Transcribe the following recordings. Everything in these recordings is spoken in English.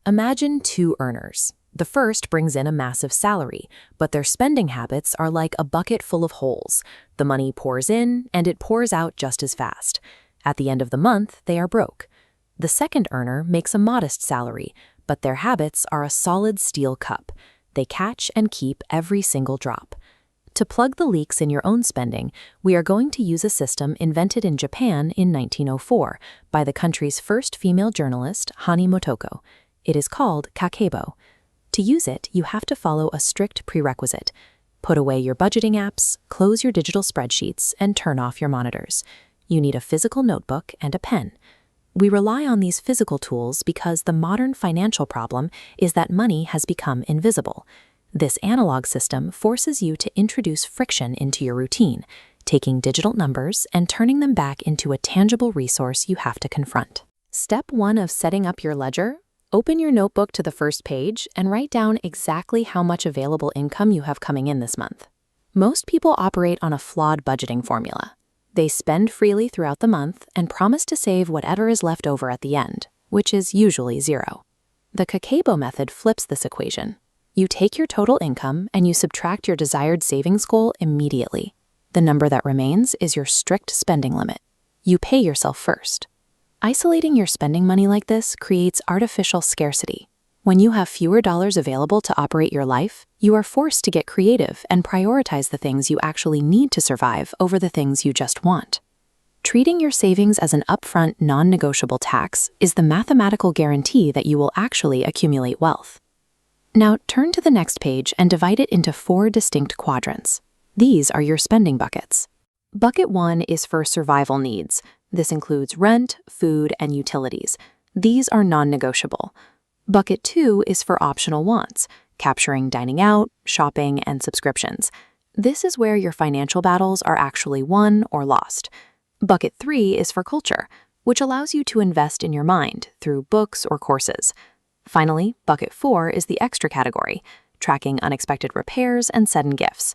Imagine two earners. The first brings in a massive salary, but their spending habits are like a bucket full of holes. The money pours in, and it pours out just as fast. At the end of the month, they are broke. The second earner makes a modest salary, but their habits are a solid steel cup. They catch and keep every single drop. To plug the leaks in your own spending, we are going to use a system invented in Japan in 1904 by the country's first female journalist, Hani Motoko. It is called Kakeibo. To use it, you have to follow a strict prerequisite. Put away your budgeting apps, close your digital spreadsheets, and turn off your monitors. You need a physical notebook and a pen. We rely on these physical tools because the modern financial problem is that money has become invisible. This analog system forces you to introduce friction into your routine, taking digital numbers and turning them back into a tangible resource you have to confront. Step 1 of setting up your ledger: open your notebook to the first page and write down exactly how much available income you have coming in this month. Most people operate on a flawed budgeting formula. They spend freely throughout the month and promise to save whatever is left over at the end, which is usually zero. The Kakeibo method flips this equation. You take your total income and you subtract your desired savings goal immediately. The number that remains is your strict spending limit. You pay yourself first. Isolating your spending money like this creates artificial scarcity. When you have fewer dollars available to operate your life, you are forced to get creative and prioritize the things you actually need to survive over the things you just want. Treating your savings as an upfront, non-negotiable tax is the mathematical guarantee that you will actually accumulate wealth. Now turn to the next page and divide it into 4 distinct quadrants. These are your spending buckets. Bucket 1 is for survival needs. This includes rent, food, and utilities. These are non-negotiable. Bucket 2 is for optional wants, capturing dining out, shopping, and subscriptions. This is where your financial battles are actually won or lost. Bucket 3 is for culture, which allows you to invest in your mind through books or courses. Finally, Bucket 4 is the extra category, tracking unexpected repairs and sudden gifts.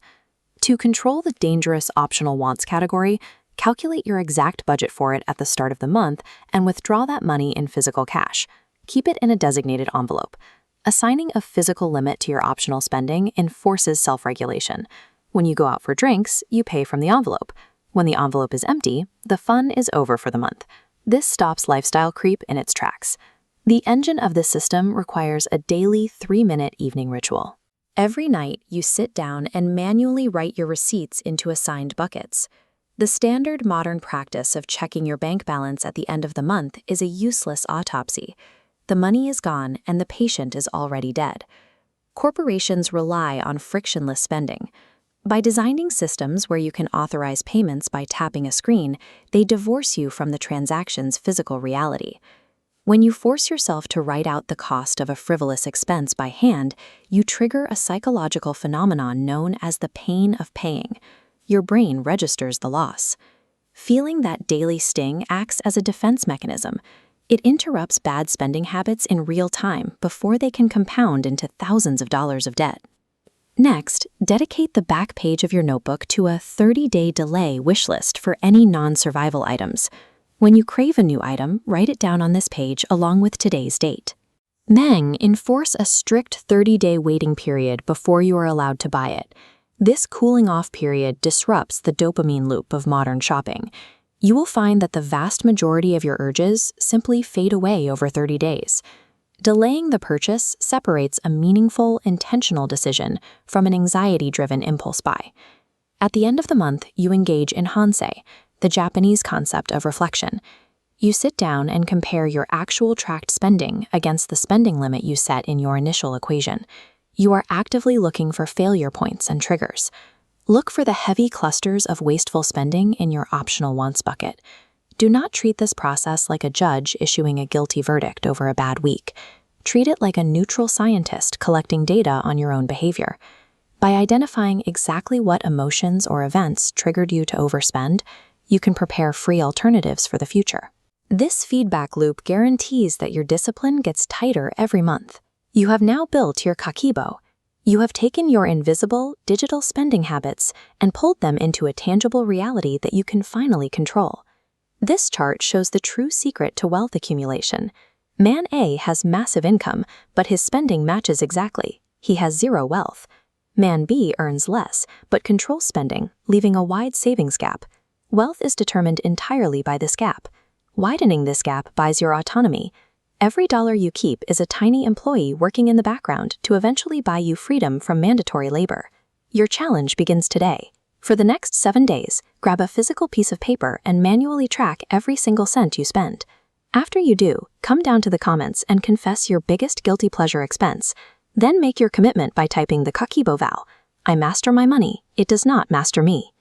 To control the dangerous optional wants category, calculate your exact budget for it at the start of the month and withdraw that money in physical cash. Keep it in a designated envelope. Assigning a physical limit to your optional spending enforces self-regulation. When you go out for drinks, you pay from the envelope. When the envelope is empty, the fun is over for the month. This stops lifestyle creep in its tracks. The engine of this system requires a daily 3-minute evening ritual. Every night, you sit down and manually write your receipts into assigned buckets. The standard modern practice of checking your bank balance at the end of the month is a useless autopsy. The money is gone and the patient is already dead. Corporations rely on frictionless spending. By designing systems where you can authorize payments by tapping a screen, they divorce you from the transaction's physical reality. When you force yourself to write out the cost of a frivolous expense by hand, you trigger a psychological phenomenon known as the pain of paying. Your brain registers the loss. Feeling that daily sting acts as a defense mechanism. It interrupts bad spending habits in real time before they can compound into thousands of dollars of debt. Next, dedicate the back page of your notebook to a 30-day delay wish list for any non-survival items. When you crave a new item, write it down on this page along with today's date. Enforce a strict 30-day waiting period before you are allowed to buy it. This cooling-off period disrupts the dopamine loop of modern shopping. You will find that the vast majority of your urges simply fade away over 30 days. Delaying the purchase separates a meaningful, intentional decision from an anxiety-driven impulse buy. At the end of the month, you engage in hansei, the Japanese concept of reflection. You sit down and compare your actual tracked spending against the spending limit you set in your initial equation. You are actively looking for failure points and triggers. Look for the heavy clusters of wasteful spending in your optional wants bucket. Do not treat this process like a judge issuing a guilty verdict over a bad week. Treat it like a neutral scientist collecting data on your own behavior. By identifying exactly what emotions or events triggered you to overspend, you can prepare free alternatives for the future. This feedback loop guarantees that your discipline gets tighter every month. You have now built your Kakeibo. You have taken your invisible, digital spending habits and pulled them into a tangible reality that you can finally control. This chart shows the true secret to wealth accumulation: Man A has massive income, but his spending matches exactly. He has zero wealth. Man B earns less, but controls spending, leaving a wide savings gap. Wealth is determined entirely by this gap. Widening this gap buys your autonomy. Every dollar you keep is a tiny employee working in the background to eventually buy you freedom from mandatory labor. Your challenge begins today. For the next 7 days, grab a physical piece of paper and manually track every single cent you spend. After you do, come down to the comments and confess your biggest guilty pleasure expense. Then make your commitment by typing the Kakebo vow. I master my money, it does not master me.